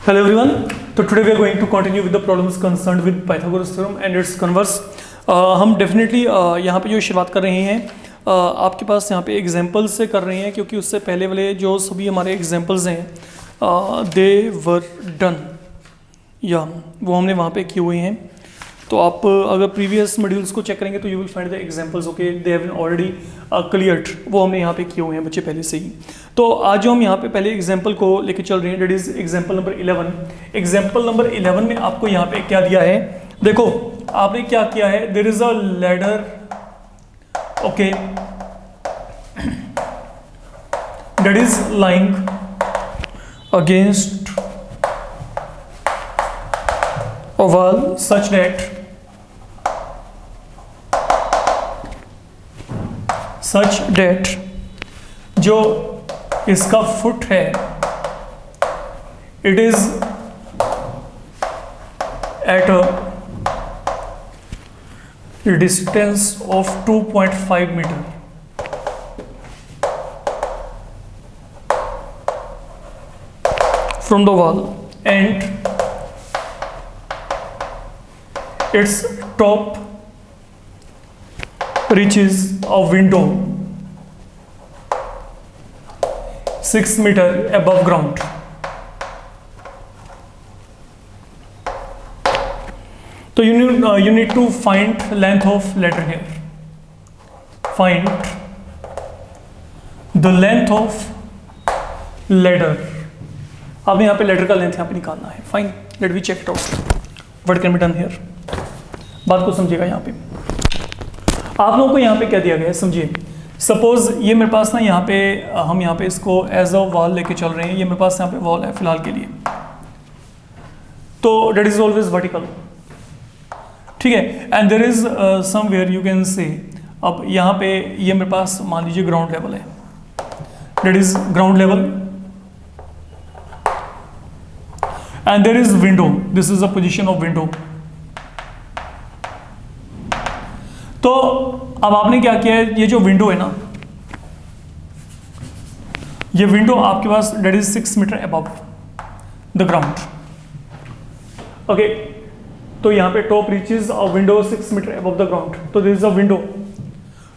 Hello everyone. So today we are going to continue with the problems concerned with Pythagoras theorem and its converse. हम definitely यहाँ पे जो शुरुआत कर रहे हैं आपके पास यहाँ पे एग्जांपल्स से कर रहे हैं क्योंकि उससे पहले वाले जो सभी हमारे एग्जांपल्स हैं दे वर डन या वो हमने वहाँ पे किए हुए हैं. तो आप अगर प्रीवियस मॉड्यूल्स को चेक करेंगे तो you will find the examples okay they have been already cleared. वो हमने यहाँ पे किए हुए हैं बच्चे पहले से ही. तो आज जो हम यहाँ पे पहले एग्जांपल को लेके चल रहे हैं that is example number 11. Example number 11 में आपको यहाँ पे क्या दिया है, देखो आपने क्या किया है, there is a ladder okay that is lying against a wall such that जो इसका फुट है it is at a distance of 2.5 metre from the wall and its top reaches a window 6 meter above ground. So you need to find length of ladder here. Find the length of ladder. अब यहाँ पे ladder का length यहाँ पे निकालना है. Fine, let me check it out. What can be done here? बात को समझिएगा. यहाँ पे आप लोगों को यहाँ पे क्या दिया गया है समझिए. सपोज ये मेरे पास ना यहाँ पे हम यहाँ पे इसको एज अ वॉल लेके चल रहे हैं. ये मेरे पास यहाँ पे वॉल है फिलहाल के लिए, तो डेट इज ऑलवेज वर्टिकल, ठीक है. And there is somewhere you can say, अब यहाँ पे ये मेरे पास मान लीजिए ग्राउंड लेवल है, that is ground level. And there is window, this is a position of window. तो अब आपने क्या किया है, ये जो विंडो है ना, ये विंडो आपके पास that is 6 metre above the ground okay. तो यहाँ पे top reaches a window 6 metre above the ground. तो दिस इज अ विंडो.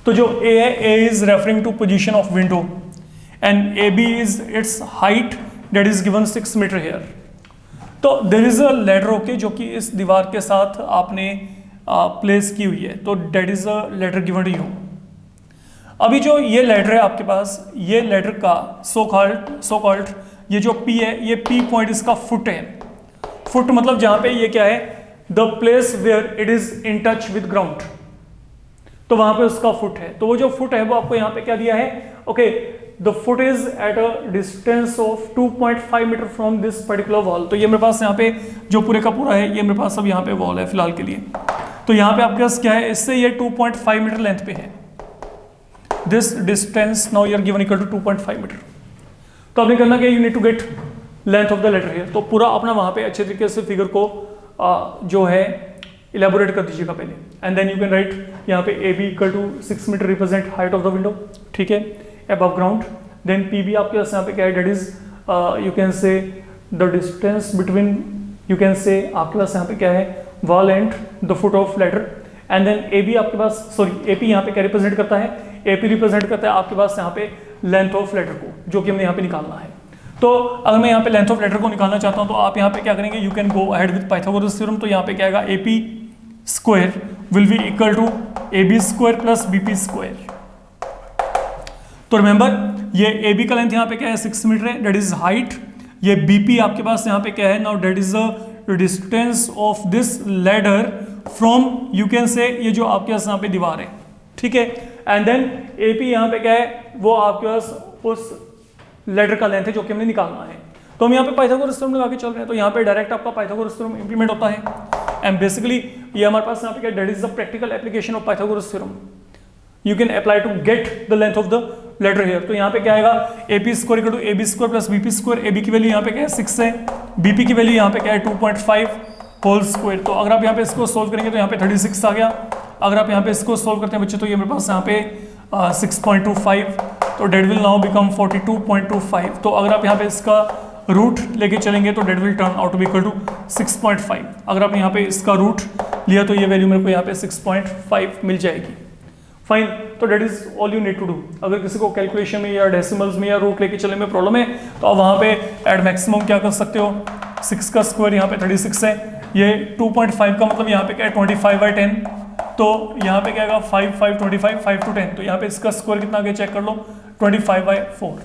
तो जो ए है, A is referring to position of window and A B is its height that is given 6 metre here. तो there is a ladder okay जो कि इस दीवार के साथ आपने प्लेस की हुई है. तो that is a ladder given to you. अभी जो ये लेटर है आपके पास, ये लेटर का सो कॉल्ड ये जो P है, ये P पॉइंट इसका फुट है. फुट मतलब जहां पे ये क्या है, the place where it is in touch with ground, तो वहां पे उसका फुट है. तो वो जो फुट है वो आपको यहाँ पे क्या दिया है, okay the foot is at a distance of 2.5 metre from this particular wall. तो ये मेरे पास यहाँ पे जो पूरे का पूरा है, ये मेरे पास अब यहाँ पे वॉल है फिलहाल के लिए. तो यहाँ पे आपके पास क्या है, इससे ये 2.5 मीटर लेंथ पे है. This distance now you are given equal to 2.5 metre. तो आपने करना क्या, you need to get length of the ladder here. तो पूरा अपना वहाँ पे अच्छे तरीके से फिगर को जो है इलेबोरेट कर दीजिएगा पहले. And then you can write यहाँ पे A B equal to 6 metre represent height of the window, ठीक है, above ground. Then P B आपके पास यहाँ पे क्या है, that is you can say the distance between, you can say आपके पास यहाँ पे क्या है, wall and the foot of ladder. And then A B आपके पास, सॉरी ए पी यहाँ पे क्या रिप्रेजेंट करता है, ए पी रिप्रेजेंट करता है आपके पास यहाँ पे लेंथ ऑफ लेटर को, जो कि हमने यहाँ पे निकालना है. तो अगर मैं यहाँ पे लेंथ ऑफ लेटर को निकालना चाहता हूँ तो आप यहाँ पे क्या करेंगे, you can go ahead with Pythagoras theorem. तो यहाँ पे क्या आएगा, A P square will be equal to A B square plus B P square. तो रिमेंबर ये ए बी का लेंथ यहाँ पे क्या है, 6 मीटर है, डेट इज हाइट. ये बी पी आपके पास यहाँ पे क्या है, now that is a distance of this ladder from, you can say ये जो आपके पास यहाँ पे दीवार है, ठीक है. एंड देन ए पी यहाँ पे क्या है, वो आपके पास उस लेटर का लेंथ है जो कि हमने निकालना है. तो हम यहाँ पे पाइथागोरस थ्योरम लगा के चल रहे हैं. तो यहाँ पे डायरेक्ट आपका पाइथागोरस थ्योरम इंप्लीमेंट होता है. एंड बेसिकली ये हमारे पास यहाँ पे क्या, that is the practical application of Pythagoras theorem. You can apply to get the length of the ladder here. तो यहाँ पे क्या आएगा, A P square equal to A B square plus B P square. A B की value यहाँ पे क्या है 6 है, बी पी की वैल्यू यहाँ पे क्या है 2.5 होल स्क्वायर. तो अगर आप यहाँ पे इसको सोल्व करेंगे तो यहाँ पे 36 आ गया. अगर आप यहाँ पे इसको सोल्व करते हैं बच्चे तो ये मेरे पास यहाँ पे 6.25, तो डेट विल नाउ बिकम 42.25. तो अगर आप यहाँ पे इसका रूट लेके चलेंगे तो that will turn out to be equal to 6.5। अगर आपने यहाँ पे इसका रूट लिया तो ये वैल्यू मेरे को यहाँ पे 6.5 मिल जाएगी। फाइन, तो that is all you need to do. अगर किसी को कैलकुलेशन में या डेसिमल्स में या रूट लेके चलने में प्रॉब्लम है तो आप वहाँ पे एट मैक्सिमम क्या कर सकते हो, 6 का स्क्वायर यहाँ पे 36 है, ये 2.5 का मतलब यहाँ पे क्या है 25/10, तो यहाँ पे क्या आएगा 5 5 25 5 to 10, तो यहाँ पे इसका स्क्वायर कितना आगे चेक कर लो 25/4।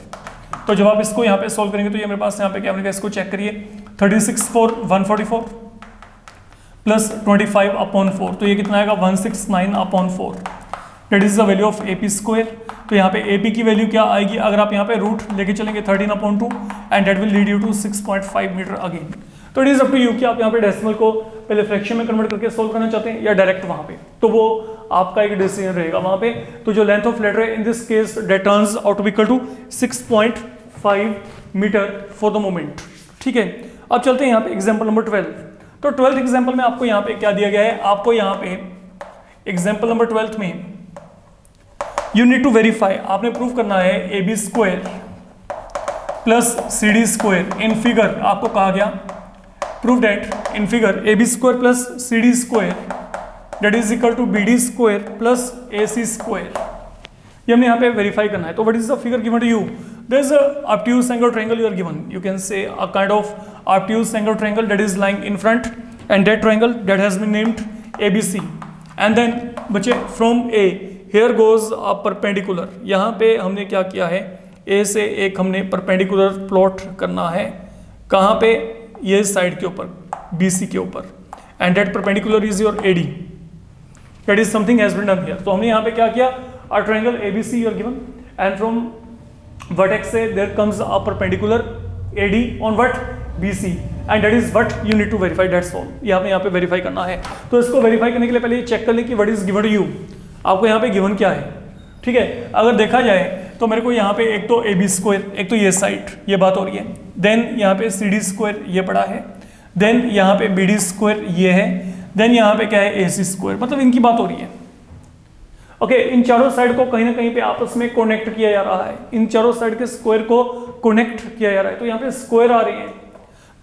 तो जब आप इसको यहाँ पे सोल्व करेंगे तो ये मेरे पास यहाँ पे क्या बनेगा, इसको चेक करिए 36 144 प्लस 25/4, तो ये कितना आएगा 169/4, that is the value of AP square. तो यहाँ पे AP की वैल्यू क्या आएगी, अगर आप यहाँ पे रूट लेके चलेंगे 13/2 and that will lead you to 6.5 metre again. तो it is up to you कि आप यहाँ पे डेसिमल को पहले फ्रैक्शन में कन्वर्ट करके सोल्व करना चाहते हैं या डायरेक्ट वहाँ पे, तो वो आपका एक डिसीजन रहेगा वहाँ पे। तो जो लेंथ ऑफ लेटर है in this case that turns out to be equal to 6.5 metre for the moment. ठीक है, अब चलते हैं यहाँ पे एग्जाम्पल नंबर 12। तो 12th एग्जाम्पल में आपको यहाँ पे क्या दिया गया है, आपको यहाँ पे एग्जाम्पल नंबर 12 में यू नीड टू वेरीफाई, आपने प्रूव करना है AB square plus CD square in figure. आपको कहा गया prove that in figure AB square plus CD square that is equal to BD square plus AC square. ये हमने यहाँ पे वेरीफाई करना है। तो what is the figure given to you, there is a obtuse angle triangle you are given, you can say a kind of obtuse angle triangle that is lying in front and that triangle that has been named ABC and then बच्चे from A here goes a perpendicular। यहाँ पे हमने क्या किया है, A से एक हमने परपेंडिकुलर प्लॉट करना है, कहाँ पे, ये साइड के ऊपर BC के ऊपर, and that perpendicular is your AD, that is something has been done here. तो हमने यहाँ पे क्या किया, a triangle ABC you are given and from vertex से there comes a perpendicular AD on what BC and that is what you need to verify, that's all. ये आपने यहाँ पे वेरीफाई करना है। तो इसको वेरीफाई करने के लिए पहले ये चेक कर लें कि what is given to you, आपको यहाँ पे गिवन क्या है। ठीक है, अगर देखा जाए तो मेरे को यहाँ पे एक तो AB स्क्वायर, एक तो ये साइड, ये बात हो रही है, देन यहाँ पे CD स्क्वायर ये पड़ा है, देन यहाँ पे BD स्क्वायर ये है, देन यहाँ पे क्या है AC स्क्वायर, मतलब इनकी बात हो रही है। ओके, इन चारों साइड को कहीं ना कहीं पे आपस में कनेक्ट किया जा रहा है, इन चारों साइड के स्क्वायर को कनेक्ट किया जा रहा है, तो यहाँ पे स्क्वायर आ रहे हैं।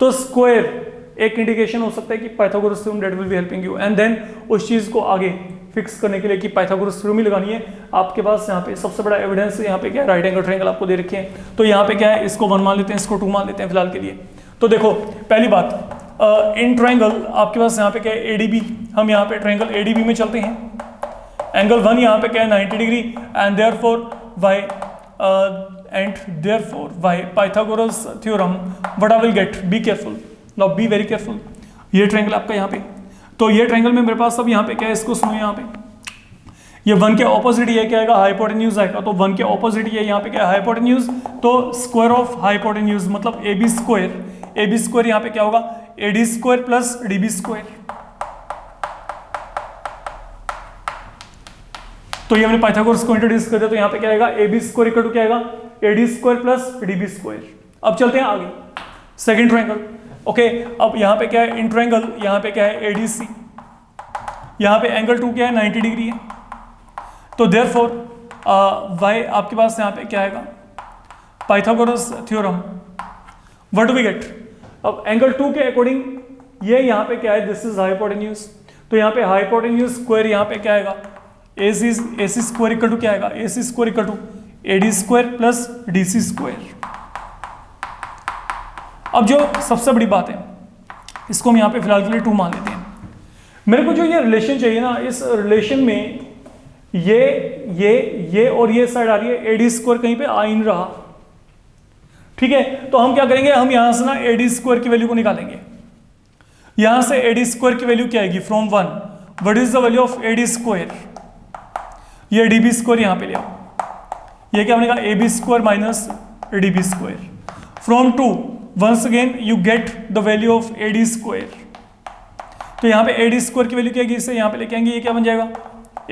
तो स्क्वायर एक इंडिकेशन हो सकता है कि Pythagoras theorem that will be helping you, and then उस चीज को आगे फिक्स करने के लिए कि पाइथागोरस थ्योरम ही लगानी है। आपके पास यहाँ पे सबसे बड़ा एविडेंस यहाँ पे क्या है, राइट एंगल ट्रायंगल आपको दे रखे हैं। तो यहाँ पे क्या है, इसको 1 मान लेते हैं, इसको 2 मान लेते हैं फिलहाल के लिए। तो देखो पहली बात, इन ट्रायंगल आपके पास यहाँ पे क्या है ADB, हम यहाँ पे ट्रायंगल ADB में चलते हैं। एंगल 1 यहाँ पे क्या है 90 degree and therefore by Pythagoras theorem what I will get, be careful now, be very careful. ये ट्रायंगल आपका यहाँ पे, तो ये ट्रायंगल में मेरे पास अब यहाँ पे क्या है, इसको सुनो, यहाँ पे ये 1 के ऑपोजिट ये क्या आएगा, हाइपोटेन्यूज आएगा। तो 1 के ऑपोजिट ये यहाँ पे क्या है, हाइपोटेन्यूज, तो स्क्वायर ऑफ हाइपोटेन्यूज मतलब AB स्क्वायर यहाँ पे क्या होगा, AD square plus DB square. तो ये हमने पाइथागोरस को इंट्रोड्यूस कर दिया, तो यहाँ पे क्या आएगा, AB स्क्वायर इक्वल टू क्या आएगा, AD square plus DB square. अब चलते हैं आगे, सेकंड ट्रायंगल। ओके, अब यहाँ पे क्या है, इन ट्रायंगल यहाँ पे क्या है ADC, यहाँ पे एंगल 2 क्या है 90 डिग्री है। तो देयरफॉर वाई आपके पास यहाँ पे क्या आएगा, Pythagoras theorem what do we get. अब एंगल 2 के अकॉर्डिंग ये यहाँ पे क्या है, दिस इज हाइपोटेन्यूज, तो यहाँ पे हाइपोटेन्यूज स्क्वायर यहाँ पे क्या आएगा, AC स्क्वायर इक्वल टू क्या आएगा, AC square equal to AD square plus DC square. अब जो सबसे बड़ी बात है, इसको हम यहाँ पे फिलहाल के लिए 2 मान लेते हैं। मेरे को जो ये रिलेशन चाहिए ना, इस रिलेशन में ये और ये साइड आ रही है, AD स्क्वायर कहीं पे आ ही नहीं रहा। ठीक है, तो हम क्या करेंगे, हम यहां से ना AD स्क्वायर की वैल्यू को निकालेंगे। यहां से AD स्क्वायर की वैल्यू क्या आएगी, from 1 what is the value of AD square, ये DB स्क्वायर यहां पे ले आओ, ये क्या बनेगा AB square minus DB square. From 2 once again you get the value of AD square. तो यहाँ पे AD स्क्वायर की वैल्यू क्या आएगी, इसे यहाँ पे लेके आएंगे, ये क्या बन जाएगा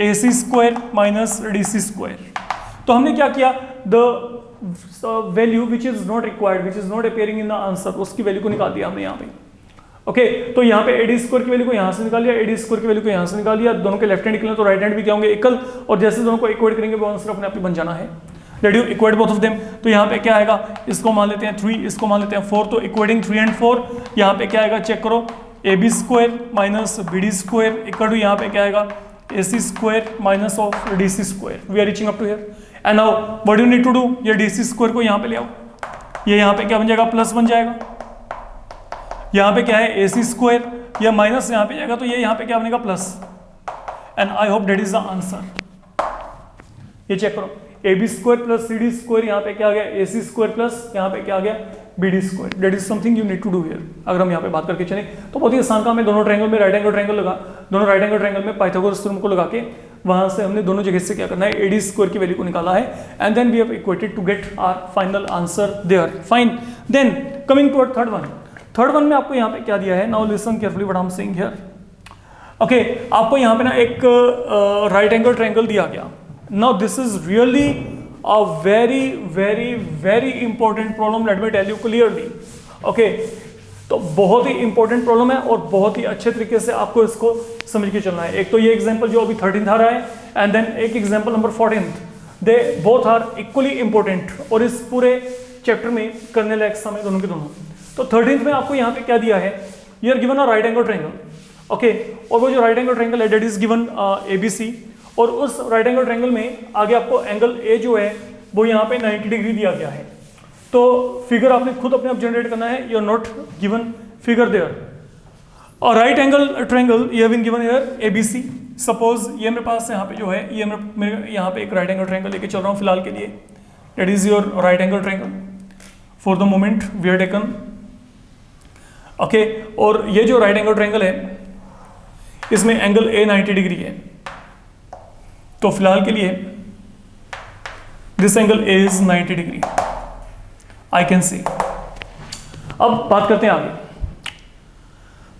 AC square minus DC square. तो हमने क्या किया, the value which is not required, which is not appearing in the answer, उसकी वैल्यू को निकाल दिया हमने यहाँ पे। ओके, तो यहाँ पे AD स्क्वायर की वैल्यू को यहाँ से निकाल लिया, AD स्क्वायर की वैल्यू को यहाँ से निकाल लिया, दोनों के लेफ्ट हैंड निकले तो राइट हैंड भी क्या होंगे इक्वल, और जैसे दोनों को इक्वेट करेंगे वो आंसर अपने आप ही बन जाना है। Let you equate both of them, तो यहाँ पे क्या आएगा, इसको मान लेते हैं 3, इसको मान लेते हैं 4, तो इक्वेटिंग 3 and 4 यहाँ पे क्या आएगा, चेक करो, AB square minus BD square equal to यहाँ पे क्या आएगा, AC square minus of DC square. We are reaching up to here and now what you need to do, ये DC स्क्वायर को यहाँ पे ले आओ, ये यहाँ पे क्या बन जाएगा, प्लस बन जाएगा, यहाँ पे क्या है AC स्क्वायर, या माइनस यहाँ पे जाएगा तो ये यहाँ पे क्या बनेगा, plus. And I hope that is the answer. ये चेक करो, AB square plus CD square, यहाँ पे क्या आ गया, AC स्क्वायर प्लस यहाँ पे क्या आ गया, BD square. That is something you need to do here. अगर हम यहाँ पे बात करके चले तो बहुत ही आसान काम है, दोनों ट्रायंगल में राइट एंगल ट्रायंगल लगा, दोनों राइट एंगल ट्रायंगल में पाइथागोरस थ्योरम को लगा के वहां से हमने दोनों जगह से क्या करना है, AD स्क्वायर की वैल्यू को निकाला है and then we have equated to get our final answer there. Fine, then coming to third one. Third one में आपको यहाँ पे क्या दिया है, now listen carefully what I am saying here. Okay, आपको यहाँ पे ना एक राइट एंगल ट्रायंगल दिया गया। Now this is really a very very very important problem, let me tell you clearly। okay, तो बहुत ही इंपॉर्टेंट प्रॉब्लम है और बहुत ही अच्छे तरीके से आपको इसको समझ के चलना है। एक तो ये एग्जांपल जो अभी 13th आ रहा है एंड देन एक example number 14th, they both are equally important और इस पूरे चैप्टर में करने लायक समय दोनों के दोनों। तो 13th में आपको यहाँ पे क्या दिया है, you are given a right angle triangle. Okay, और वो जो राइट एंगल ट्रायंगल है दैट इज गिवन ABC, और उस राइट एंगल ट्रायंगल में आगे आपको एंगल A जो है वो यहाँ पे 90 डिग्री दिया गया है। तो फिगर आपने खुद अपने आप जनरेट करना है, you are not given figure there. और right angle triangle you have been given here ABC। Suppose ये मेरे पास यहाँ पे जो है, ये मेरे यहाँ पे एक राइट एंगल ट्रायंगल लेके चल रहा हूँ फिलहाल के लिए, that is your right angle triangle for the moment we are taken. Okay, और ये जो राइट एंगल ट्रायंगल है इसमें एंगल A 90 डिग्री है, तो फिलहाल के लिए this angle A is 90 degree, I can see. अब बात करते हैं आगे।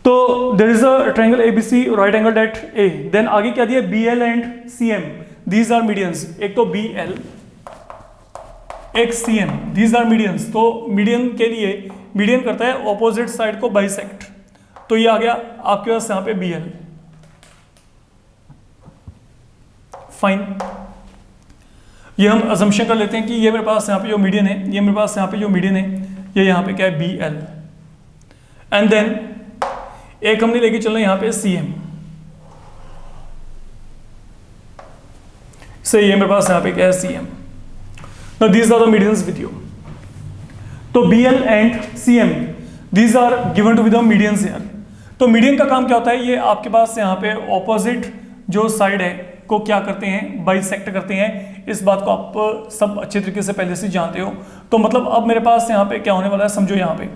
तो there is a triangle ABC, right angle at A, then आगे क्या दिया, BL and CM, these are medians. एक तो BL एक CM, दीज आर मीडियंस। तो मीडियन के लिए, मीडियन करता है ऑपोजिट साइड को बाइसेक्ट, तो ये आ गया आपके पास यहाँ पे BL। फाइन, ये हम अजम्पशन कर लेते हैं कि ये मेरे पास यहाँ पे जो मीडियन है, ये मेरे पास यहाँ पे जो मीडियन है ये यहाँ पे क्या है, BL। एंड देन एक हमने लेके चलना यहाँ पे CM, से ये मेरे पास यहाँ पे क्या है, CM। Now these are the medians with you। तो BL and CM these are given to be the medians here। तो मीडियन का काम क्या होता है, ये आपके पास यहाँ पे ऑपोजिट जो साइड है को क्या करते हैं, बाइसेक्ट करते हैं। इस बात को आप सब अच्छे तरीके से पहले से जानते हो। तो मतलब अब मेरे पास यहाँ पे क्या होने वाला है, समझो यहाँ पे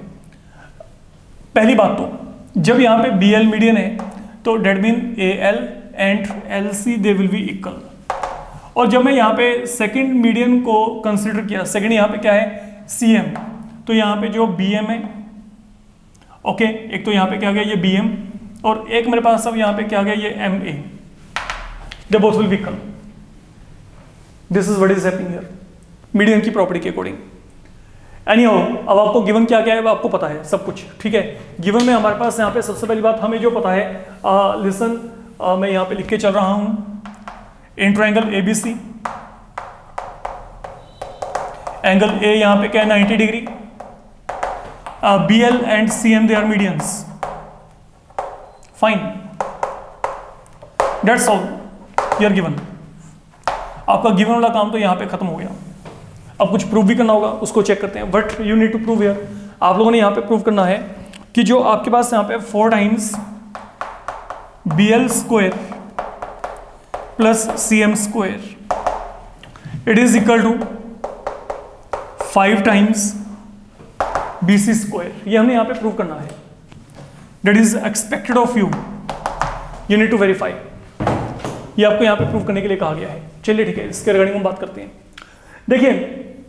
पहली बात तो जब यहाँ पे BL मीडियन है तो that mean AL and LC they will be equal. और जब मैं यहाँ पे सेकंड मीडियन को कंसिडर किया, सेकंड यहाँ पे क्या है, CM, तो यहाँ पे जो BM है, ओके, एक तो यहाँ पे क्या गया ये BM, और एक मेरे पास अब यहाँ पे क्या गया ये MA, they both will be equal. This is what is happening here median की प्रॉपर्टी के अकॉर्डिंग। एनीहाउ, अब आपको गिवन क्या क्या है वो आपको पता है सब कुछ, ठीक है। गिवन में हमारे पास यहाँ पे सबसे पहली बात हमें जो पता है, लिसन, मैं यहाँ पे लिख के चल रहा हूँ, in triangle ABC angle A यहाँ पे क्या है 90 degree, BL and CM they are medians. Fine, that's all you are given. आपका गिवन वाला काम तो यहाँ पे खत्म हो गया। अब कुछ प्रूव भी करना होगा, उसको चेक करते हैं। What you need to prove here, आप लोगों ने यहाँ पे प्रूव करना है कि जो आपके पास यहाँ पे 4 times BL square plus CM square it is equal to 5 times BC square. ये हमने यहाँ पे प्रूव करना है। That is expected of you, you need to verify. ये आपको यहाँ पे प्रूव करने के लिए कहा गया है। चलिए ठीक है, इसके रिगार्डिंग हम बात करते हैं। देखिए,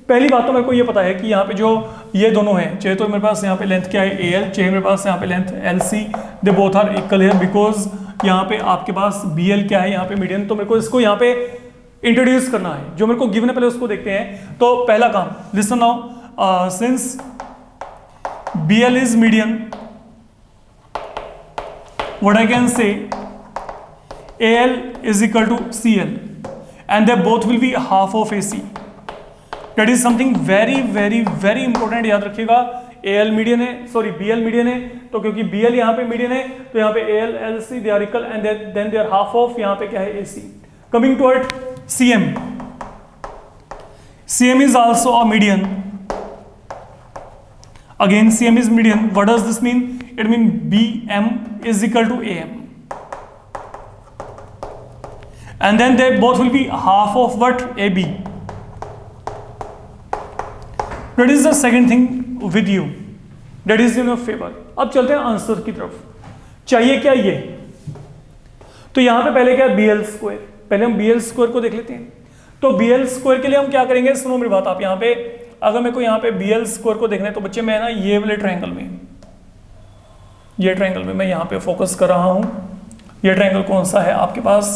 पहली बात तो मेरे को ये पता है कि यहाँ पे जो ये दोनों हैं, चाहे तो मेरे पास यहाँ पे लेंथ क्या है AL, चाहे मेरे पास यहाँ पे length LC, they both are equal है, बिकॉज यहाँ पे आपके पास BL क्या है यहाँ पे मीडियन। तो मेरे को इसको यहाँ पे इंट्रोड्यूस करना है, जो मेरे को गिवन है पहले उसको देखते हैं। तो पहला काम, listen now, since BL is median, what I can से AL is equal to CL and they both will be half of AC। That is something very very very important, याद रखिएगा। AL मीडियन है, sorry BL median है, तो क्योंकि BL यहाँ पे median है तो यहाँ पे AL LC they are equal and then they are half of यहाँ पे क्या है AC। Coming toward CM, CM is also a median. Again CM is median. What does this mean? It means BM is equal to AM, and then they both will be half of what? AB. That is the second thing with you, that is in your favor. अब चलते हैं answer की तरफ। चाहिए क्या ये, तो यहां पे पहले क्या है BL स्क्वायर, पहले हम BL स्क्वायर को देख लेते हैं। तो BL स्क्वायर के लिए हम क्या करेंगे, सुनो मेरी बात। आप यहाँ पे अगर मेरे को यहाँ पे BL स्क्वायर को देखना है तो बच्चे मैं ना ये वाले ट्रायंगल में, ये ट्रायंगल में मैं यहाँ पे फोकस कर रहा हूँ। ये ट्रायंगल कौन सा है आपके पास?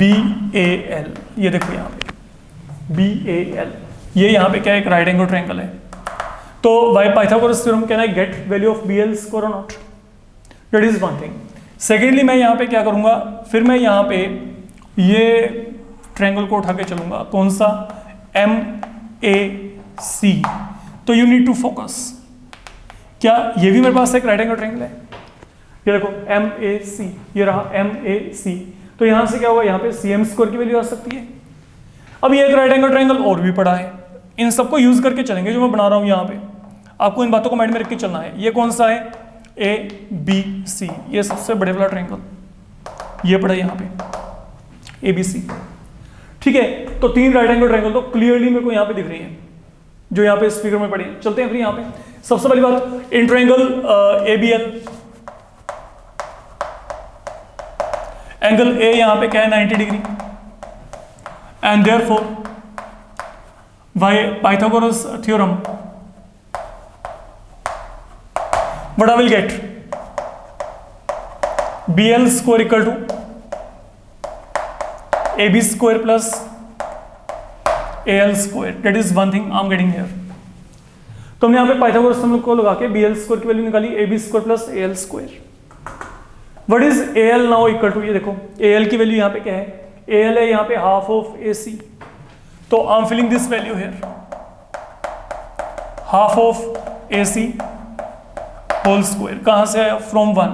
BAL। ये देखो यहाँ पे BAL, ये यहाँ पे क्या है, एक राइट एंगल ट्रायंगल है। तो by Pythagoras theorem can I get value of BL square और not? That is one thing. Secondly मैं यहाँ पे क्या करूँगा, फिर मैं यहाँ पे ये ट्रायंगल को उठा के चलूंगा, कौन सा? MAC। तो यू नीड टू फोकस, क्या ये भी मेरे पास एक राइट एंगल ट्रायंगल है? ये देखो MAC, ये रहा MAC। तो यहां से क्या होगा, यहाँ पे CM स्क्वायर की वैल्यू आ सकती है। अब ये एक राइट एंगल ट्रायंगल और भी पड़ा है, इन सबको यूज करके चलेंगे जो मैं बना रहा हूं यहाँ पे। आपको इन बातों को माइंड में रख के चलना है। ये कौन सा है? ABC, ये सबसे बड़े वाला ट्रायंगल ये पड़ा यहाँ पे ABC, ठीक है। तो तीन राइट एंगल ट्रायंगल तो क्लियरली मेरे को यहाँ पे दिख रही है जो यहाँ पे इस फिगर में पड़ी है। चलते हैं फिर यहाँ पे सबसे पहली बात, in triangle ABL angle A यहाँ पे क्या है? 90 degree, and therefore by Pythagoras theorem what I will get? BL square equal to AB square plus AL square. That is one thing I'm getting here. तो हमने यहाँ पे Pythagoras theorem को लगा के BL स्क्वायर की वैल्यू निकाली, AB square plus AL square. What is AL now equal to? ये देखो AL की वैल्यू यहाँ पे क्या है? AL है यहाँ पे हाफ ऑफ AC, तो I'm filling this value here, half of AC whole square. कहां से आया? From 1,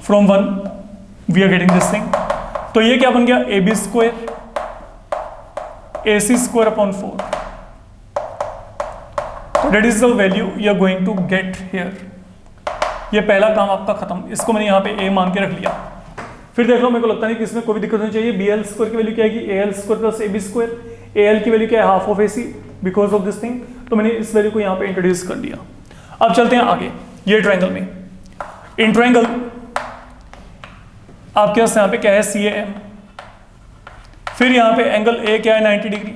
from 1 we are getting this thing. तो ये क्या बन गया? AB square AC square upon 4। तो that is the value you are going to get here. ये पहला काम आपका खत्म, इसको मैंने यहाँ पे A मान के रख लिया। फिर देख लो, मेरे को लगता नहीं कि इसमें कोई भी दिक्कत नहीं चाहिए। BL स्क्वायर की वैल्यू क्या है? AL square plus AB square. AL की वैल्यू क्या है? Half of AC because of this thing. तो मैंने इस वैल्यू को यहाँ पे इंट्रोड्यूस कर दिया। अब चलते हैं आगे, ये ट्रायंगल में, इन ट्रायंगल आपके पास यहाँ पे क्या है? CAM। फिर यहाँ पे एंगल A क्या है? 90 degree,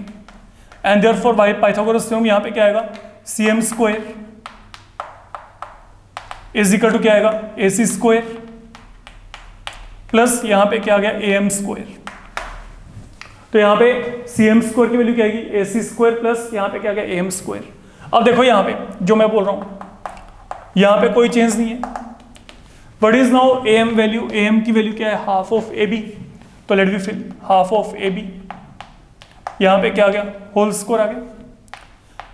and therefore by Pythagoras theorem यहाँ पे क्या आएगा? CM square is equal to क्या आएगा? AC स्क्वायर प्लस यहाँ पे क्या आ गया? AM square. तो यहाँ पे CM स्क्वायर की वैल्यू क्या आएगी? AC स्क्वायर प्लस यहाँ पे क्या आ गया? AM square. अब देखो यहाँ पे जो मैं बोल रहा हूँ यहाँ पे कोई चेंज नहीं है। What is now AM value? AM की वैल्यू क्या है? Half of AB। तो let be fill half of AB, यहाँ पे क्या आ गया? होल स्क्वायर आ गया।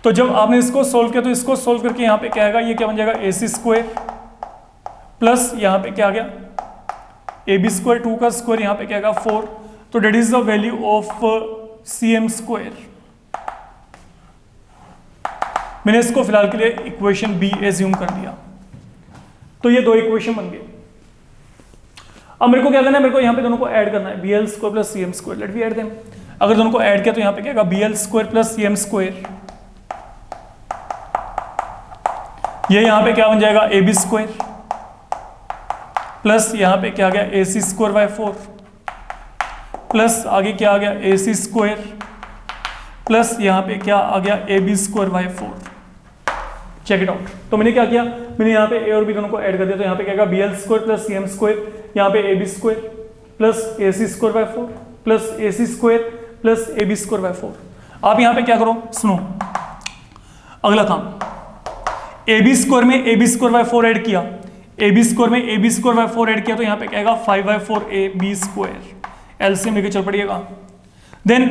तो जब आपने इसको सोल्व किया तो इसको सोल्व करके यहाँ पे क्या आएगा? ये क्या बन जाएगा? AC स्क्वायर प्लस यहाँ पे क्या आ गया? AB स्क्वायर, 2 का स्क्वायर यहाँ पे क्या आएगा? 4। तो that is the value of CM square. मैंने इसको फिलहाल के लिए इक्वेशन B एज्यूम कर लिया। तो ये दो इक्वेशन बन गए। अब मेरे को क्या करना है? मेरे को यहाँ पे दोनों को ऐड करना है, BL square plus CM square. Let we add them. अगर दोनों को ऐड किया तो यहाँ पे क्या आएगा? BL square plus CM square. ये यहाँ पे क्या बन जाएगा? AB स्क्वायर प्लस यहाँ पे क्या आ गया? AC स्क्वायर बाय 4 प्लस आगे क्या आ गया? AC स्क्वायर प्लस यहाँ पे क्या आ गया? AB square by 4। Check it out. तो मैंने क्या किया? मैंने यहाँ पे A और B दोनों को ऐड कर दिया। तो यहाँ पे क्या आएगा? BL square plus CM square, यहाँ पे AB square plus AC square by 4 plus AC square plus AB square by 4। आप यहाँ पे क्या करो, सुनो अगला काम। AB स्क्वायर में AB स्क्वायर बाय 4 ऐड किया, AB स्क्वायर में AB स्क्वायर बाय 4 ऐड किया, तो यहाँ पे क्या आएगा? 5/4 AB स्क्वायर एलसीएम लेके चल पड़िएगा। देन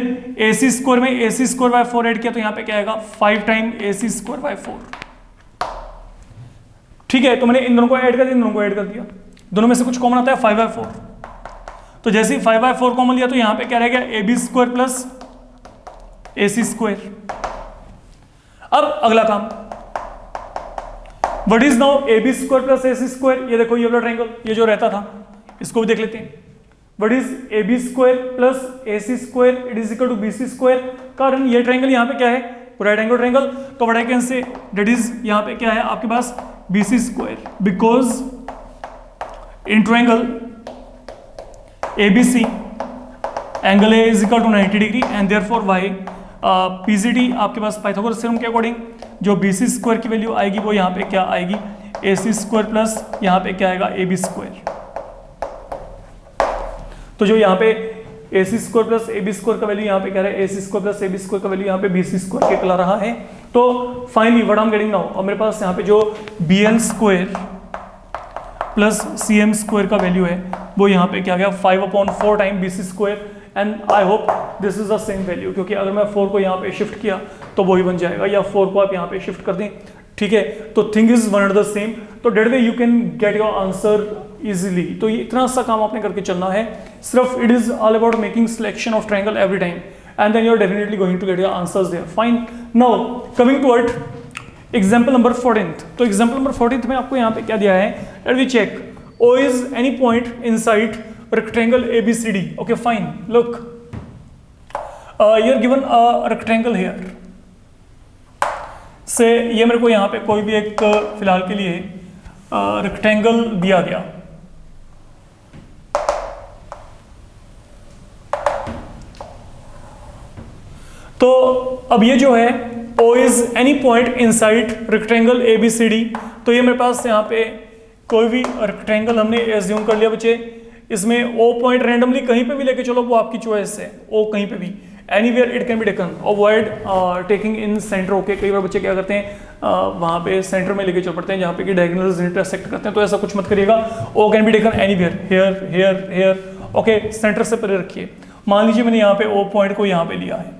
AC स्क्वायर में AC स्क्वायर बाय 4 ऐड किया तो यहाँ पे क्या आएगा 5 टाइम AC स्क्वायर बाय 4। ठीक है, तो मैंने इन दोनों को ऐड कर दिया, इन दोनों को ऐड कर दिया, दोनों में से कुछ कॉमन आता है 5/4। तो जैसे ही 5/4 कॉमन लिया तो यहाँ पे क्या रहेगा AB square plus AC square. अब अगला काम, what is now AB square plus AC square? ये देखो ये वाला ट्रायंगल, ये जो रहता था इसको भी देख लेते हैं। What is AB square plus AC square it is equal to BC square. कारण ये ट्रायंगल यहाँ पे क्या है, राइट एंगल ट्रायंगल, तो what I can say that is यहाँ पे क्या है आपके पास BC square, because in triangle ABC angle A is equal to 90 degree and therefore Y PCT आपके पास पाइथागोरस थ्योरम के अकॉर्डिंग जो BC स्क्वायर की वैल्यू आएगी वो यहाँ पे क्या आएगी AC स्क्वायर प्लस यहाँ पे क्या आएगा AB स्क्वायर। तो जो यहाँ पे AC square plus AB square का वैल्यू यहाँ पे क्या है AC square plus AB square का वैल्यू यहाँ पे BC स्क्वायर के कहला रहा है। तो finally what I am getting now, और मेरे पास यहाँ पे जो BL square plus CM square का वैल्यू है वो यहाँ पे क्या गया 5/4 time BC square and I hope this is the same value, क्योंकि अगर मैं 4 को यहाँ पे शिफ्ट किया तो वही बन जाएगा, या 4 को आप यहाँ पे शिफ्ट कर दें, ठीक है, तो thing is one and the same. तो that way you can get your answer easily. तो ये इतना सा काम आपने करके चलना है, सिर्फ it is all about making selection of triangle every time and then you are definitely going to get your answers there. Fine, now coming to it example number 14। तो एग्जांपल नंबर 14 में आपको यहाँ पे क्या दिया है, let we check O is any point inside rectangle ABCD. Okay, fine. Look, you're given a rectangle here. से ये मेरे को यहाँ पे कोई भी एक फिलहाल के लिए रेक्टेंगल दिया गया। तो अब ये जो है O is any point inside rectangle ABCD, तो ये मेरे पास यहाँ पे कोई भी रेक्टेंगल हमने एज्यूम कर लिया बच्चे। इसमें O पॉइंट रैंडमली कहीं पे भी लेके चलो, वो आपकी चॉइस है, O कहीं पे भी, anywhere it can be taken, avoid taking in centre. Okay, कई बार बच्चे क्या करते हैं वहाँ पे सेंटर में लेके चल पड़ते हैं जहाँ पे कि डायगोनल्स इंटरसेक्ट करते हैं, तो ऐसा कुछ मत करिएगा। O can be taken anywhere, here here here, okay, centre से परे रखिए। मान लीजिए मैंने यहाँ पे O पॉइंट को यहाँ पे लिया है,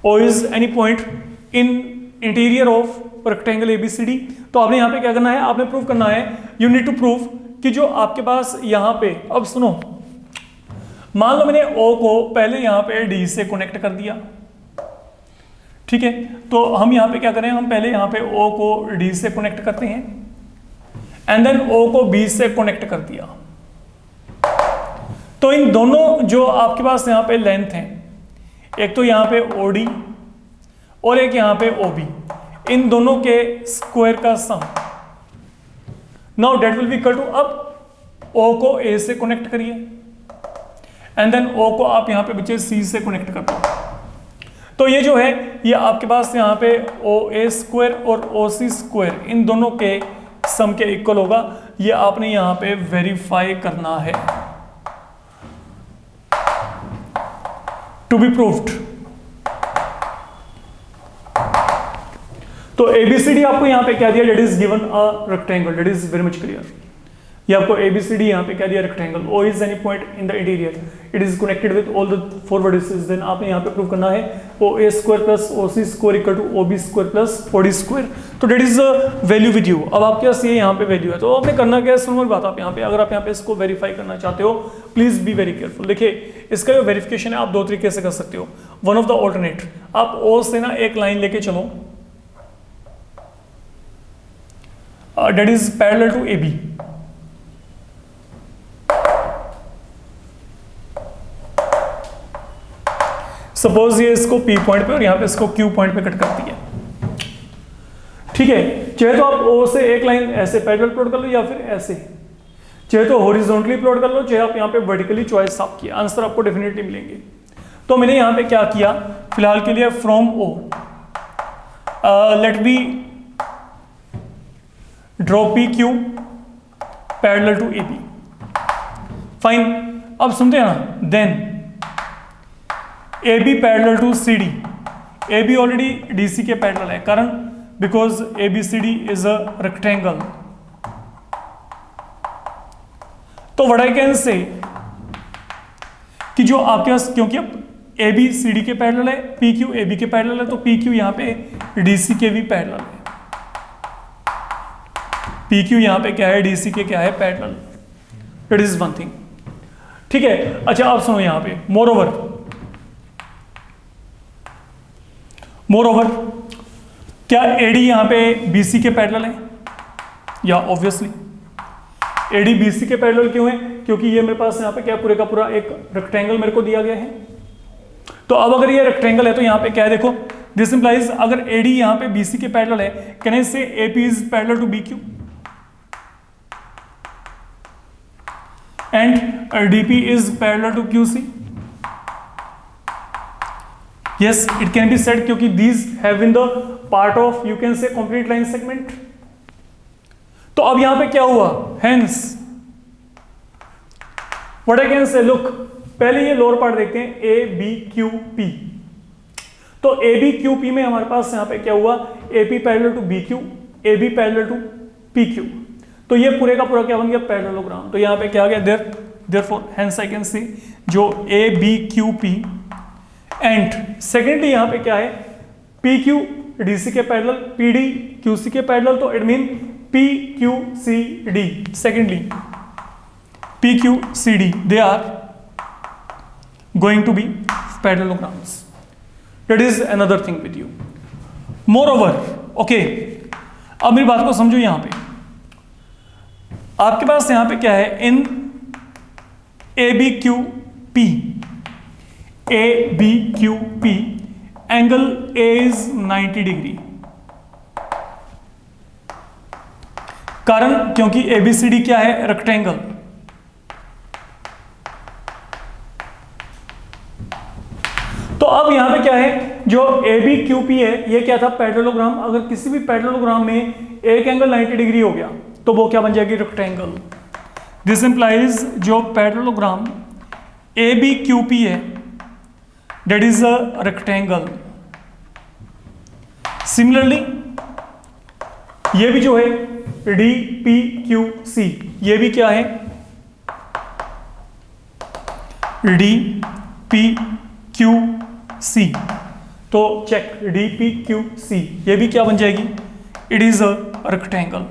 O is any point in interior of rectangle ABCD। तो आपने यहाँ पे क्या करना है, आपने प्रूव करना है, यू नीड टू प्रूव कि जो आपके पास यहाँ पे, अब सुनो, मान लो मैंने O को पहले यहाँ पे D से कनेक्ट कर दिया, ठीक है, तो हम यहाँ पे क्या करें, हम पहले यहाँ पे O को D से कनेक्ट करते हैं एंड देन O को B से कनेक्ट कर दिया। तो इन दोनों जो आपके पास यहाँ पे लेंथ है, एक तो यहाँ पे OD और एक यहाँ पे OB, इन दोनों के स्क्वायर का sum, now that will be equal to, अब O को A से कनेक्ट करिए एंड देन O को आप यहाँ पे बच्चे C से कनेक्ट कर दो। तो ये जो है ये आपके पास यहाँ पे OA स्क्वायर और OC स्क्वायर इन दोनों के सम के इक्वल होगा। ये आपने यहाँ पे वेरीफाई करना है, टू बी प्रूव्ड। तो ABCD आपको यहाँ पे क्या दिया, that is given a rectangle, that is very much clear. ये आपको ABCD यहाँ पे क्या दिया, rectangle. O is any point in the interior, it is connected with all the 4 vertices. देन आपने यहाँ पे प्रूव करना है OA square plus OC square equal to OB square plus OD square. तो that is value with you. अब आपके पास ये यहाँ पे वैल्यू है, तो आपने करना क्या है, सुनो मेरी बात, आप यहाँ पे अगर आप यहाँ पे इसको वेरीफाई करना चाहते हो, प्लीज बी वेरी केयरफुल। देखिए इसका जो वेरिफिकेशन है आप 2 तरीके से कर सकते हो। वन ऑफ द ऑल्टरनेट, आप O से ना एक लाइन लेके चलो, that is parallel to AB। Suppose ये इसको P पॉइंट पे और यहाँ पे इसको Q पॉइंट पे कट करती है, ठीक है। चाहे तो आप O से एक लाइन ऐसे पैरेलल प्लॉट कर लो या फिर ऐसे, चाहे तो हॉरिजॉन्टली प्लॉट कर लो, चाहे आप यहाँ पे वर्टिकली चॉइस आप किया, आंसर आपको डेफिनेटली मिलेंगे। तो मैंने यहाँ पे क्या किया, फिलहाल के लिए from O let be draw PQ parallel to AB। Fine, अब सुनते हैं ना, then AB parallel to CD। AB already DC के पैरेलल है, कारण because ABCD is a rectangle. तो व्हाट आई कैन से, कि जो आपके पास, क्योंकि अब ए बी सी डी के पैरेलल है, पी क्यू ए बी के पैरेलल है, तो पी क्यू यहाँ पे डी सी के भी पैरेलल है। पी क्यू यहाँ पे क्या है, डी सी के क्या है, parallel. It is one thing, ठीक है। अच्छा आप सुनो यहाँ पे, मोर ओवर क्या एडी यहाँ पे बीसी के पैरेलल है? या ऑब्वियसली एडी बीसी के पैरेलल क्यों है? क्योंकि ये मेरे पास यहाँ पे क्या पूरे का पूरा एक रेक्टेंगल मेरे को दिया गया है। तो अब अगर ये रेक्टेंगल है तो यहाँ पे क्या है, देखो दिस इंप्लाइज अगर एडी यहाँ पे बीसी के पैरेलल है, can I say AP is parallel to B Q and DP is parallel to Q C? Yes, it can be said क्योंकि these have been the part of you can say complete line segment। तो अब यहां पे क्या हुआ, hence what I can say, look पहले ये lower part देखते हैं, ए बी क्यू पी। तो ए बी क्यू पी में हमारे पास यहां पे क्या हुआ, A P parallel to B Q, A B parallel to P Q. तो ये पूरे का पूरा क्या बन गया, पैरेललोग्राम। तो यहां पे क्या आ गया, therefore hence I can see जो A B Q P and secondly यहां पे क्या है, पी क्यू डी सी के parallel, P D Q C के पैरेलल, तो it mean P Q C D. Secondly P Q C D they are going to be parallelograms. It is another thing with you. Moreover okay, अब मेरी बात को समझो। यहां पे आपके पास यहां पे क्या है, in A B Q P, A B Q P angle A is 90 degree. कारण क्योंकि एबीसीडी क्या है, रेक्टेंगल। तो अब यहां पे क्या है, जो ए बी क्यू पी है ये क्या था, पैरेललोग्राम। अगर किसी भी पैरेललोग्राम में एक एंगल 90 डिग्री हो गया तो वो क्या बन जाएगी, रेक्टेंगल। दिस इंप्लाइज जो parallelogram A B Q P है that is a rectangle। Similarly ये भी जो है डी पी क्यू सी, ये भी क्या है, डी पी क्यू सी। तो check D P Q C, ये भी क्या बन जाएगी, इट इज अ रेक्टेंगल।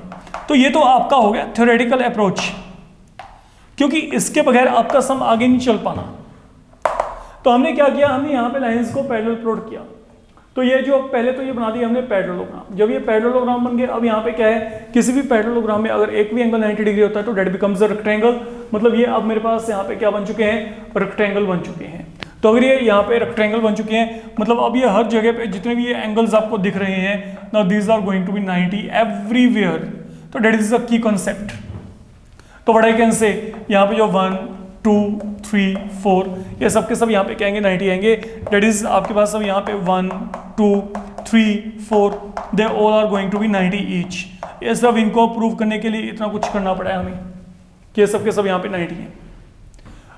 तो ये तो आपका हो गया थ्योरेटिकल अप्रोच, क्योंकि इसके बगैर आपका सम आगे नहीं चल पाना। तो हमने क्या किया, हमने यहाँ पे लाइंस को पैरेलल प्लॉट किया। तो ये जो पहले तो ये बना दिया हमने पैरेललोग्राम। जब ये पैरेललोग्राम बन गए, अब यहाँ पे क्या है, किसी भी पैरेललोग्राम में अगर एक भी एंगल 90 डिग्री होता है तो डेट बिकम्स अ रेक्टेंगल। मतलब ये अब मेरे पास यहाँ पे क्या बन चुके हैं, रेक्टेंगल बन चुके हैं। तो अगर ये यहाँ पे रेक्टेंगल बन चुके हैं, मतलब अब ये हर जगह पे जितने भी ये एंगल्स आपको दिख रहे हैं, now these are going to be 90 everywhere. तो that is a key concept. तो व्हाट आई कैन से, यहाँ पे जो 1 2 3 4 ये सब के सब यहाँ पे क्या आएंगे, 90 आएंगे। डेट इज आपके पास सब यहाँ पे 1 2 3 4 they all are going to be 90 each. ये सब इनको प्रूव करने के लिए इतना कुछ करना पड़ा है हमें कि ये सब के सब यहाँ पे 90 हैं।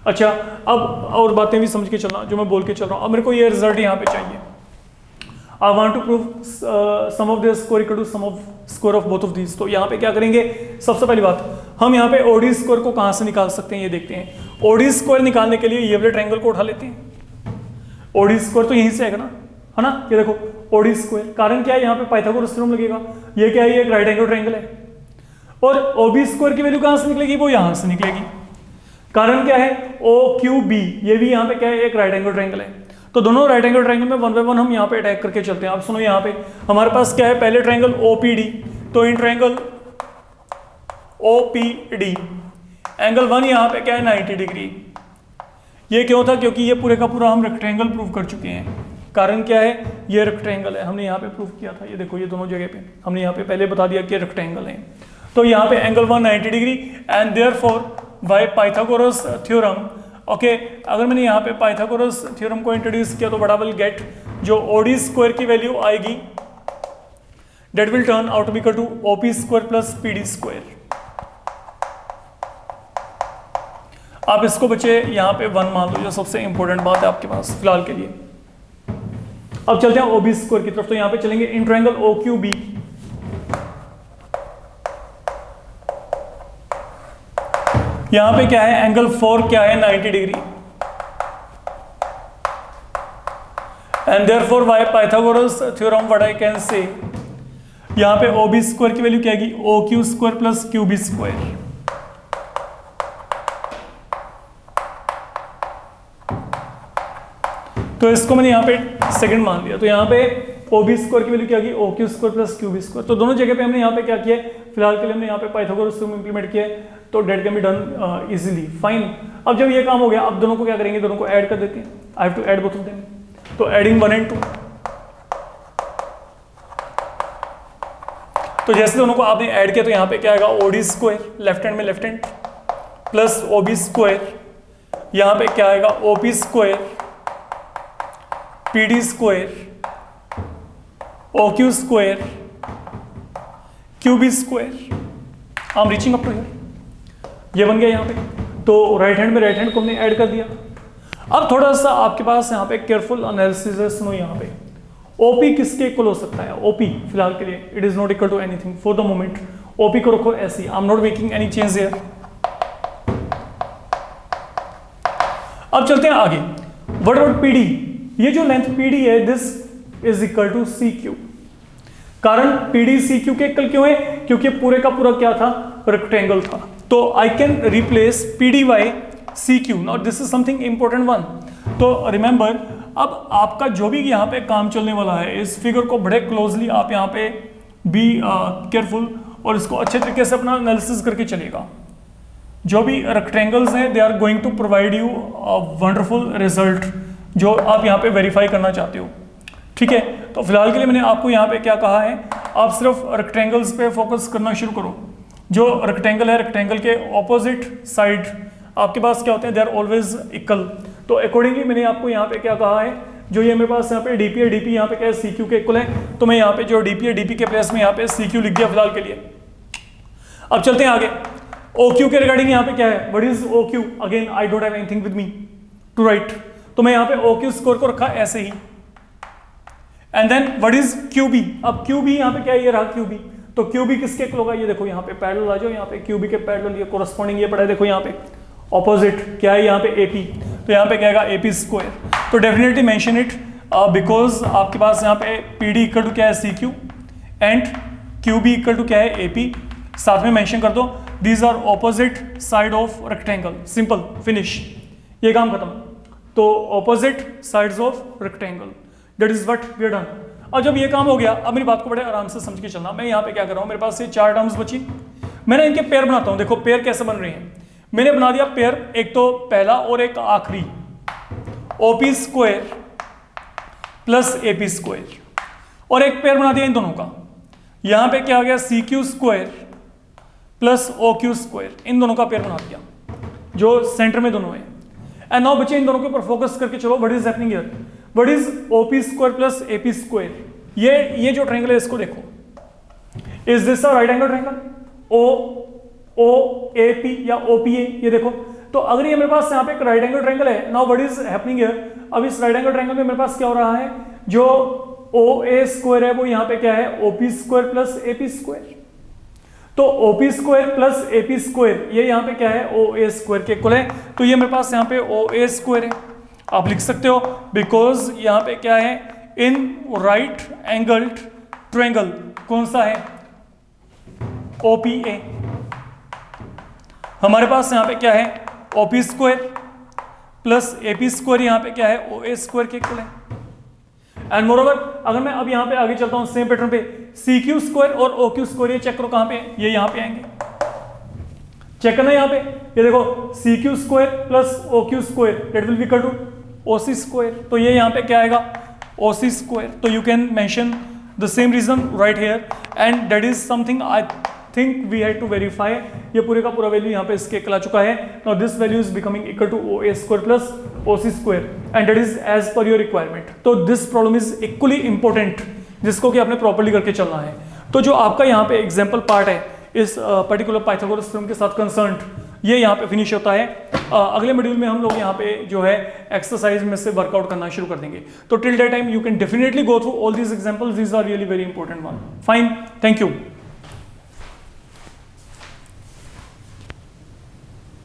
अच्छा अब और बातें भी समझ के चलना जो मैं बोल के चल रहा हूँ। अब मेरे को ये रिजल्ट यहाँ पे चाहिए। I want to prove sum of this square equal to sum of square of both of this. तो यहाँ पे क्या करेंगे, सबसे पहली बात हम यहाँ पे ओडी स्क्वायर को कहाँ से निकाल सकते हैं ये देखते हैं। ओडी स्क्वायर निकालने के लिए ये वाले ट्रायंगल को उठा लेते हैं। ओडी स्क्वायर तो यहीं से आएगा ना, है ना। ये देखो ओडी स्क्वायर, कारण क्या है, यहाँ पे पाइथागोरस थ्योरम लगेगा। ये क्या है, ये एक राइट एंगल ट्रायंगल है। और ओबी स्क्वायर की वैल्यू कहाँ से निकलेगी, वो यहाँ से निकलेगी। कारण क्या है, ओ क्यू बी, ये भी यहाँ पे क्या है, एक राइट एंगल ट्रायंगल है। तो दोनों राइट एंगल ट्रायंगल में 1 बाय 1 हम यहाँ पे अटैक करके चलते हैं। आप सुनो, यहाँ पे हमारे पास क्या है, पहले ट्रायंगल ओपीडी। तो इन ट्रायंगल ओपीडी एंगल 1 यहाँ पे क्या है, 90 डिग्री। ये क्यों था, क्योंकि ये पूरे का पूरा हम रेक्टेंगल प्रूव कर चुके हैं। कारण क्या है, ये रेक्टेंगल है, हमने यहाँ पे प्रूव किया था। ये देखो ये दोनों जगह पे हमने यहाँ पे पहले बता दिया कि रेक्टेंगल है। तो यहाँ पे angle 1 90 degree and therefore by Pythagoras theorem. Okay, अगर मैंने यहाँ पे पाइथागोरस थ्योरम को इंट्रोड्यूस किया तो बड़ा विल गेट जो ओडी स्क्वायर की वैल्यू आएगी that will turn out to be equal to OP square plus PD square. आप इसको बच्चे यहाँ पे 1 मान लो, जो सबसे इंपॉर्टेंट बात है आपके पास फिलहाल के लिए। अब चलते हैं ओबी स्क्वायर की तरफ। तो यहाँ पे चलेंगे in triangle O Q B. यहाँ पे क्या है, एंगल 4 क्या है, 90 degree. And therefore by Pythagoras theorem what I can say, यहाँ पे ओ बी स्क्वायर की वैल्यू क्या आएगी, O Q square plus Q B square. तो इसको मैंने यहाँ पे सेकंड मान लिया, तो यहाँ पे ओ बी स्क्वायर की वैल्यू क्या आएगी, O Q square plus Q B square. तो दोनों जगह पे हमने यहाँ पे क्या किया है, फिलहाल के लिए हमने यहाँ पे पाइथागोरस थ्योरम इंप्लीमेंट किया है, तो date can be done easily, fine. अब जब ये काम हो गया, अब दोनों को क्या करेंगे, दोनों को ऐड कर देते हैं। I have to add both of them, तो एडिंग 1 and 2। तो जैसे दोनों को आपने ऐड किया तो यहाँ पे क्या आएगा, O D square left hand में left hand plus O B square, यहाँ पे क्या आएगा, O P square P D square O Q square Q B square. I am reaching up to here, ये बन गया यहाँ पे। तो राइट हैंड में राइट हैंड को हमने ऐड कर दिया। अब थोड़ा सा आपके पास यहाँ पे केयरफुल एनालिसिस है, सुनो यहाँ पे। ओपी किसके इक्वल हो सकता है, ओपी फिलहाल के लिए it is not equal to anything for the moment. OP को रखो ऐसी, I am not making any change here. अब चलते हैं आगे, व्हाट अबाउट पीडी, ये जो लेंथ पीडी है this is equal to C Q. कारण पीडी सी क्यू के इक्वल क्यों है, क्योंकि पूरे का पूरा क्या था, रेक्टेंगल था। तो I can replace PD by C Q. Now this is something important one. तो रिमेंबर, अब आपका जो भी यहाँ पे काम चलने वाला है, इस फिगर को बड़े क्लोजली आप यहाँ पे बी केयरफुल और इसको अच्छे तरीके से अपना एनालिसिस करके चलेगा। जो भी रेक्टेंगल्स हैं they are going to provide you a wonderful result जो आप यहाँ पे वेरीफाई करना चाहते हो, ठीक है। तो फिलहाल के लिए मैंने आपको यहाँ पे क्या कहा है, आप सिर्फ रेक्टेंगल्स पे फोकस करना शुरू करो। जो रेक्टेंगल है, रेक्टेंगल के ऑपोजिट साइड आपके पास क्या होते हैं, दे आर ऑलवेज इक्वल। तो अकॉर्डिंगली मैंने आपको यहाँ पे क्या कहा है, जो ये मेरे पास यहाँ पे डीपी है, डीपी यहाँ पे क्या है, सी क्यू के इक्वल है। तो मैं यहाँ पे जो डीपी है, डीपी के प्लेस में यहाँ पे सी क्यू लिख दिया फिलहाल के लिए। अब चलते हैं आगे, ओ क्यू के रिगार्डिंग यहाँ पे क्या है, what is O Q, again I don't have anything with me to write. तो मैं यहाँ पे ओ क्यू स्कोर को रखा ऐसे ही, and then what is Q B. अब क्यू बी यहाँ पे क्या है, ये रहा क्यू बी। तो क्यू बी किसके इक्वल होगा, ये देखो यहाँ पे पैरेलल आ जाओ, यहाँ पे क्यू बी के पैरेलल ये कोरस्पॉन्डिंग ये पड़ा है, देखो यहाँ पे ऑपोजिट क्या है, यहाँ पे एपी। तो यहाँ पे क्या आएगा, एपी स्क्वायर। तो डेफिनेटली मेंशन इट बिकॉज आपके पास यहाँ पे पी डी इक्वल टू क्या है, C Q, and Q B equal to क्या है, एपी। साथ में मेंशन कर दो these are opposite side of rectangle, simple finish, ये काम खत्म। तो opposite sides of rectangle, that is what we are done. और जब ये काम हो गया, अब मेरी बात को बड़े आराम से समझ के चलना। मैं यहाँ पे क्या कर रहा हूँ, मेरे पास ये 4 टर्म्स बची, मैंने इनके पेयर बनाता हूँ। देखो पेयर कैसे बन रहे हैं, मैंने बना दिया पेयर, एक तो पहला और एक आखिरी, OP square plus AP square, और एक पेयर बना दिया इन दोनों का। यहाँ पे क्या आ गया, C Q square plus O Q square, इन दोनों का पेयर बना दिया जो सेंटर में दोनों है। एंड नाउ बच्चे इन दोनों के ऊपर फोकस करके चलो, what is happening here, what is OP square plus AP square. ये जो ट्रायंगल है इसको देखो, is this a right angle triangle, O A P या ओपीए, ये देखो। तो अगर ये मेरे पास यहाँ पे एक राइट एंगल ट्रायंगल है, now what is happening here, अब इस राइट एंगल ट्रायंगल में मेरे पास क्या हो रहा है, जो ओ ए स्क्वायर है वो यहाँ पे क्या है, OP square plus AP square. तो OP square plus AP square ये यहाँ पे क्या है, ओ ए स्क्वायर के इक्वल है। तो ये मेरे पास यहाँ पे ओ ए स्क्वायर है, आप लिख सकते हो, बिकॉज यहाँ पे क्या है, इन राइट एंगल्ड ट्रायंगल कौन सा है, ओपीए। हमारे पास यहाँ पे क्या है, OP square plus AP square यहाँ पे क्या है, ओ ए स्क्वायर के इक्वल है। एंड मोरओवर अगर मैं अब यहाँ पे आगे चलता हूँ सेम पैटर्न पे, सी क्यू स्क्वायर और ओ क्यू स्क्वायर, ये चेक करो कहाँ पे, ये यहाँ पे आएंगे, चेक करना यहाँ पे, ये देखो C Q square plus O Q square that will be equal to O C square. तो ये यहाँ पे क्या आएगा, ओ सी स्क्वायर। तो you can mention the same reason right here, and that is something I think we had to verify. ये पूरे का पूरा वैल्यू यहाँ पे इसके इक्वल आ चुका है। Now this value is becoming equal to O A square plus O C square, and that is as per your requirement. तो this problem is equally important, जिसको कि आपने प्रॉपर्ली करके चलना है। तो जो आपका यहाँ पे एग्जाम्पल पार्ट है इस पर्टिकुलर पाइथागोरस थ्योरम के साथ कंसर्न्ड, ये यहाँ पे फिनिश होता है। अगले मॉड्यूल में हम लोग यहाँ पे जो है एक्सरसाइज में से वर्कआउट करना शुरू कर देंगे। तो till that time you can definitely go through all these examples, these are really very important one. Fine, thank you.